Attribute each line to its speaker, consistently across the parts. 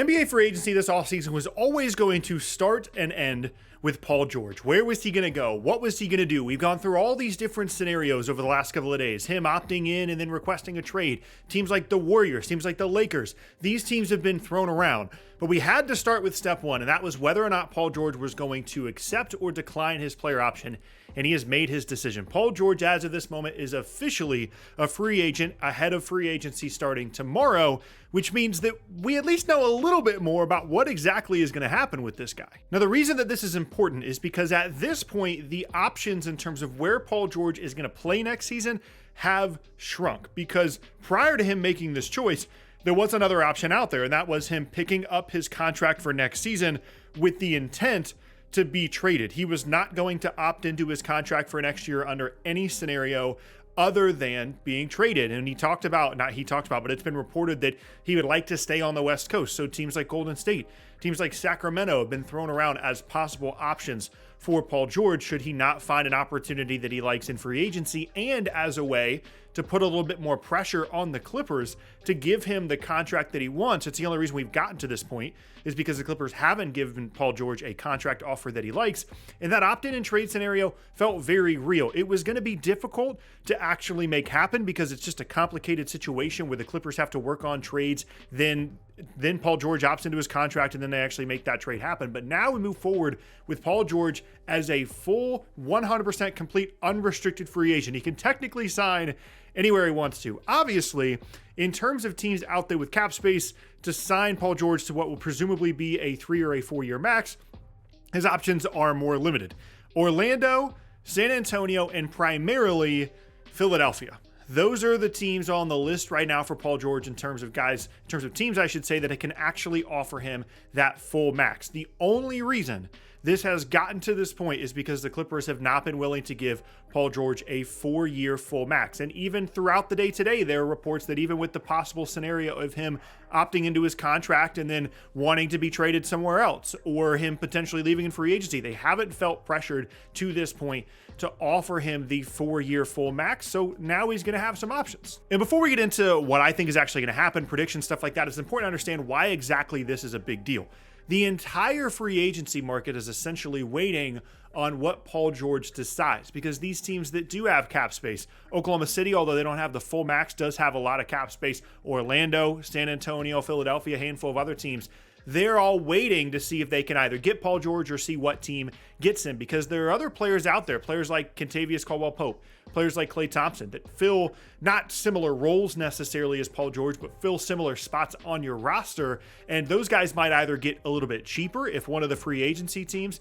Speaker 1: NBA free agency this offseason was always going to start and end with Paul George. Where was he going to go? What was he going to do? We've gone through all these different scenarios over the last couple of days. Him opting in and then requesting a trade. Teams like the Warriors, teams like the Lakers. These teams have been thrown around. But we had to start with step one, and that was whether or not Paul George was going to accept or decline his player option. And he has made his decision. Paul George, as of this moment, is officially a free agent ahead of free agency starting tomorrow, which means that we at least know a little bit more about what exactly is going to happen with this guy. Now, the reason that this is important is because at this point, the options in terms of where Paul George is going to play next season have shrunk, because prior to him making this choice, there was another option out there, and that was him picking up his contract for next season with the intent to be traded. He was not going to opt into his contract for next year under any scenario other than being traded. And but it's been reported that he would like to stay on the West Coast. So teams like Golden State, teams like Sacramento have been thrown around as possible options for Paul George should he not find an opportunity that he likes in free agency, and as a way to put a little bit more pressure on the Clippers to give him the contract that he wants. It's the only reason we've gotten to this point is because the Clippers haven't given Paul George a contract offer that he likes. And that opt-in and trade scenario felt very real. It was going to be difficult to actually make happen because it's just a complicated situation where the Clippers have to work on trades. Then Paul George opts into his contract and then they actually make that trade happen. But now we move forward with Paul George as a full 100% complete unrestricted free agent. He can technically sign anywhere he wants to. Obviously, in terms of teams out there with cap space to sign Paul George to what will presumably be a 3 or a 4 year max, his options are more limited. Orlando, San Antonio, and primarily Philadelphia. Those are the teams on the list right now for Paul George in terms of teams, I should say, that can actually offer him that full max. The only reason this has gotten to this point is because the Clippers have not been willing to give Paul George a 4-year full max. And even throughout the day today, there are reports that even with the possible scenario of him opting into his contract and then wanting to be traded somewhere else, or him potentially leaving in free agency, they haven't felt pressured to this point to offer him the 4-year full max. So now he's going to have some options. And before we get into what I think is actually going to happen, predictions, stuff like that, it's important to understand why exactly this is a big deal. The entire free agency market is essentially waiting on what Paul George decides, because these teams that do have cap space, Oklahoma City, although they don't have the full max, does have a lot of cap space. Orlando, San Antonio, Philadelphia, a handful of other teams, they're all waiting to see if they can either get Paul George or see what team gets him, because there are other players out there, players like Kentavious Caldwell-Pope, players like Klay Thompson, that fill not similar roles necessarily as Paul George, but fill similar spots on your roster. And those guys might either get a little bit cheaper if one of the free agency teams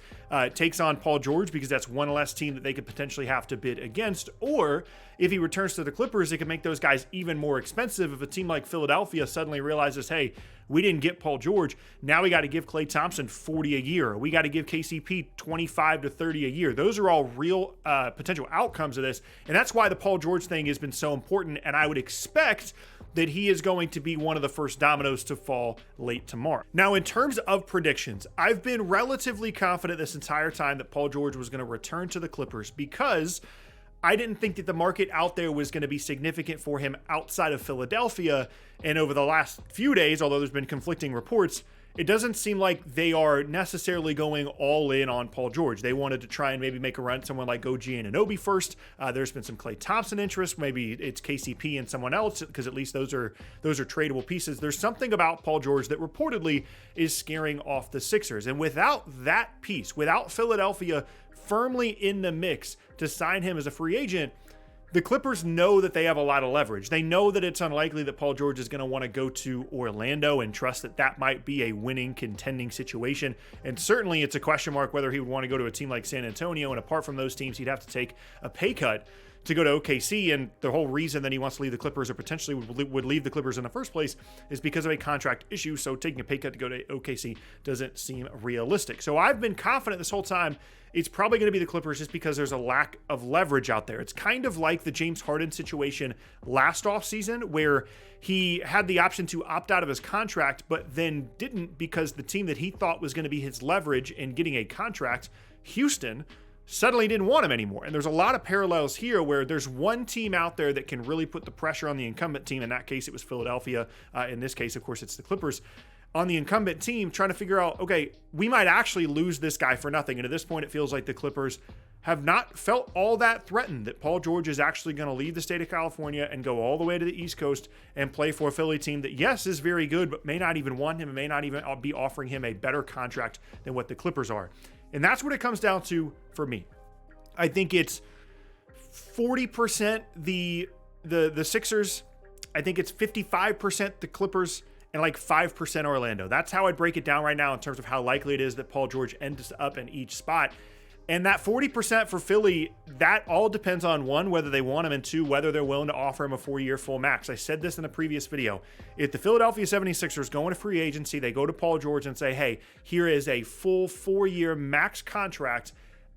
Speaker 1: takes on Paul George, because that's one less team that they could potentially have to bid against, or if he returns to the Clippers, it could make those guys even more expensive. If a team like Philadelphia suddenly realizes, hey, we didn't get Paul George, now we got to give Klay Thompson $40 a year. We got to give KCP $25 to $30 a year. Those are all real potential outcomes of this. And that's why the Paul George thing has been so important. And I would expect that he is going to be one of the first dominoes to fall late tomorrow. Now, in terms of predictions, I've been relatively confident this entire time that Paul George was going to return to the Clippers, because I didn't think that the market out there was going to be significant for him outside of Philadelphia. And over the last few days, although there's been conflicting reports, it doesn't seem like they are necessarily going all in on Paul George. They wanted to try and maybe make a run at someone like OG Anunoby first. There's been some Klay Thompson interest. Maybe it's KCP and someone else, because at least those are tradable pieces. There's something about Paul George that reportedly is scaring off the Sixers. And without that piece, without Philadelphia firmly in the mix to sign him as a free agent, the Clippers know that they have a lot of leverage. They know that it's unlikely that Paul George is going to want to go to Orlando and trust that that might be a winning, contending situation. And certainly it's a question mark whether he would want to go to a team like San Antonio. And apart from those teams, he'd have to take a pay cut to go to OKC. And the whole reason that he wants to leave the Clippers, or potentially would leave the Clippers in the first place, is because of a contract issue. So taking a pay cut to go to OKC doesn't seem realistic. So I've been confident this whole time it's probably going to be the Clippers, just because there's a lack of leverage out there. It's kind of like the James Harden situation last offseason, where he had the option to opt out of his contract, but then didn't, because the team that he thought was going to be his leverage in getting a contract, Houston, suddenly didn't want him anymore. And there's a lot of parallels here where there's one team out there that can really put the pressure on the incumbent team. In that case, it was Philadelphia. In this case, of course, it's the Clippers. on the incumbent team trying to figure out, okay, we might actually lose this guy for nothing. And at this point, it feels like the Clippers have not felt all that threatened that Paul George is actually going to leave the state of California and go all the way to the East Coast and play for a Philly team that, yes, is very good, but may not even want him and may not even be offering him a better contract than what the Clippers are. And that's what it comes down to for me. I think it's 40% the Sixers. I think it's 55% the Clippers and like 5% Orlando. That's how I'd break it down right now in terms of how likely it is that Paul George ends up in each spot. And that 40% for Philly, that all depends on, one, whether they want him, and two, whether they're willing to offer him a 4-year full max. I said this in a previous video. If the Philadelphia 76ers go into free agency, they go to Paul George and say, hey, here is a full 4-year max contract,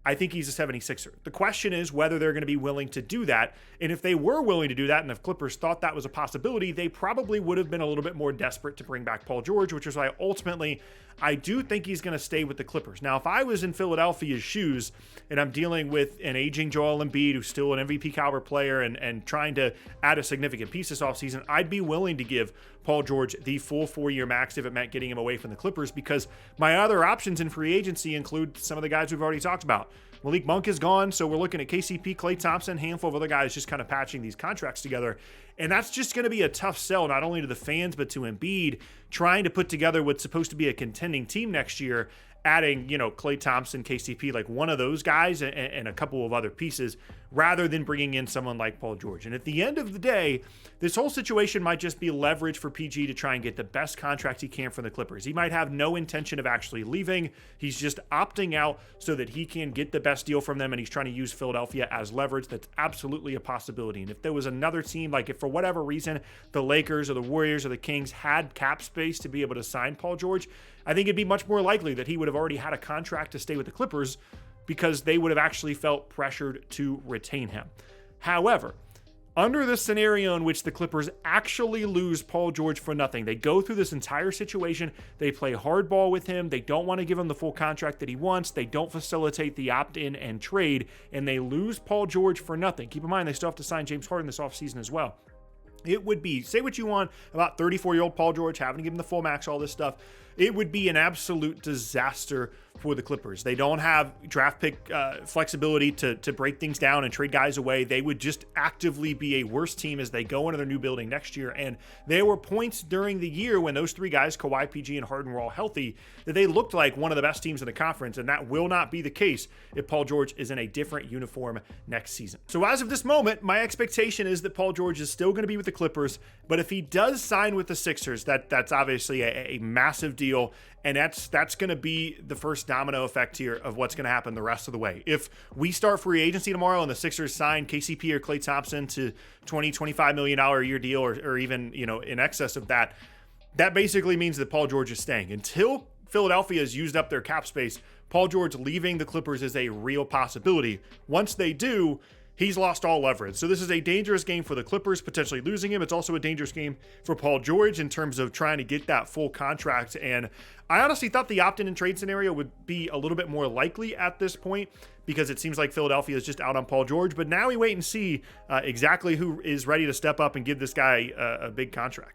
Speaker 1: I think he's a 76er. The question is whether they're going to be willing to do that. And if they were willing to do that, and if Clippers thought that was a possibility, they probably would have been a little bit more desperate to bring back Paul George, which is why ultimately I do think he's going to stay with the Clippers. Now, if I was in Philadelphia's shoes and I'm dealing with an aging Joel Embiid, who's still an MVP caliber player and trying to add a significant piece this offseason, I'd be willing to give Paul George the full 4-year max if it meant getting him away from the Clippers, because my other options in free agency include some of the guys we've already talked about. Malik Monk is gone, so we're looking at KCP, Klay Thompson, handful of other guys just kind of patching these contracts together. And that's just going to be a tough sell, not only to the fans, but to Embiid, trying to put together what's supposed to be a contending team next year, adding, Klay Thompson, KCP, like one of those guys and a couple of other pieces, rather than bringing in someone like Paul George. And at the end of the day, this whole situation might just be leverage for PG to try and get the best contract he can from the Clippers. He might have no intention of actually leaving. He's just opting out so that he can get the best deal from them, and he's trying to use Philadelphia as leverage. That's absolutely a possibility. And if there was another team, like if for whatever reason the Lakers or the Warriors or the Kings had cap space to be able to sign Paul George, I think it'd be much more likely that he would have already had a contract to stay with the Clippers, because they would have actually felt pressured to retain him. However, under the scenario in which the Clippers actually lose Paul George for nothing, they go through this entire situation, they play hardball with him, they don't want to give him the full contract that he wants, they don't facilitate the opt-in and trade, and they lose Paul George for nothing. Keep in mind, they still have to sign James Harden this offseason as well. It would be, say what you want about 34-year-old Paul George, having to give him the full max, all this stuff. It would be an absolute disaster for the Clippers. They don't have draft pick flexibility to break things down and trade guys away. They would just actively be a worse team as they go into their new building next year. And there were points during the year when those three guys, Kawhi, PG, and Harden, were all healthy, that they looked like one of the best teams in the conference. And that will not be the case if Paul George is in a different uniform next season. So as of this moment, my expectation is that Paul George is still going to be with the Clippers. But if he does sign with the Sixers, that's obviously a massive deal. And that's going to be the first domino effect here of what's going to happen the rest of the way. If we start free agency tomorrow and the Sixers sign KCP or Klay Thompson to $25 million a year deal, or even, in excess of that, that basically means that Paul George is staying. Until Philadelphia has used up their cap space, Paul George leaving the Clippers is a real possibility. Once they do, he's lost all leverage. So this is a dangerous game for the Clippers, potentially losing him. It's also a dangerous game for Paul George in terms of trying to get that full contract. And I honestly thought the opt-in and trade scenario would be a little bit more likely at this point, because it seems like Philadelphia is just out on Paul George. But now we wait and see exactly who is ready to step up and give this guy a big contract.